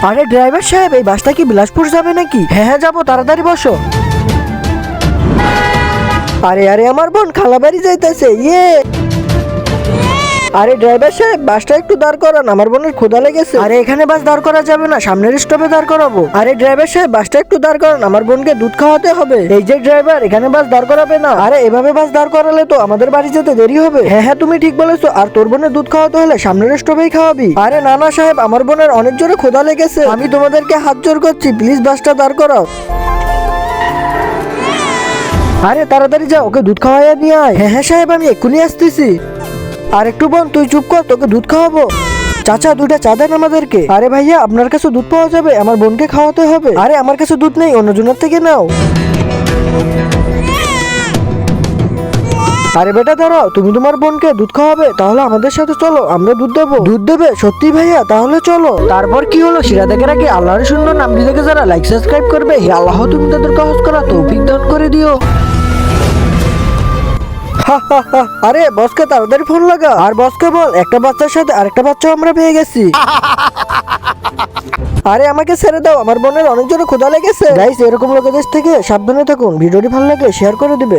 আরে ড্রাইভার সাহেব, এই বাসটা কি বিলাসপুর যাবে নাকি? হ্যাঁ হ্যাঁ যাবো, তাড়াতাড়ি বসো। আরে আরে আমার বোন খালাবাড়ি যাইতেছে, ইয়ে। আরে ড্রাইভার সাহেব, বাসটা একটু দাঁড় করান, আমার বোনের ক্ষুধা লেগেছে। আরে এখানে বাস দাঁড় করা যাবে না, সামনের স্টপে দাঁড় করাবো। আরে ড্রাইভার সাহেব, বাসটা একটু দাঁড় করান, আমার বোনকে দুধ খাওয়াতে হবে। এই যে ড্রাইভার, এখানে বাস দাঁড় করাবে না। আরে এভাবে বাস দাঁড় করালে তো আমাদের বাড়ি যেতে দেরি হবে। হ্যাঁ হ্যাঁ তুমি ঠিক বলেছো, আর তোর বোনের দুধ খাওয়াতে হলে সামনের স্টপেই খাওয়াবি। আরে না না সাহেব, আমার বোনের অনেক জোরে ক্ষুধা লেগেছে, আমি তোমাদেরকে হাত জোর করছি, প্লিজ বাসটা দাঁড় করাও। আরে তাড়াতাড়ি যা, ওকে দুধ খাওয়াইয়া নিয়ে আয়। হ্যাঁ হ্যাঁ সাহেব, আমি এক্ষুনি আসতেছি। আর একটু বোন তুই চুপ কর, তোকে দুধ খাওয়াবো। চাচা দুইটা চা দেন আমাদেরকে। আরে ভাইয়া, আপনার কাছে দুধ পাওয়া যাবে? আমার বোনকে খাওয়াতে হবে। আরে আমার কাছে দুধ নেই, অন্যজনের থেকে নাও। আরে বেটা দাঁড়াও, তুমি তোমার বোনকে দুধ খাওয়াবে? তাহলে আমাদের সাথে চলো, আমরা দুধ দেবো। দুধ দেবে সত্যি ভাইয়া? তাহলে চলো। তারপর কি হলো? সিরা দেখার আগে আল্লাহর সুন্দর নামটি দেখে যারা লাইক সাবস্ক্রাইব করবে, হে আল্লাহ তুমি তাদের সহজ করা তৌফিক দান করে দিও। আরে বসকে তাড়াতাড়ি ফোন লাগা, আর বসকে বল একটা বাচ্চার সাথে আরেকটা বাচ্চা আমরা পেয়ে গেছি। আরে আমাকে ছেড়ে দাও, আমার বোনের অনেক জোরে ক্ষুধা লেগেছে। গাইস, এরকম লোকেদের থেকে সাবধানে থাকুন। ভিডিওটি ভালো লাগলে শেয়ার করে দিবেন।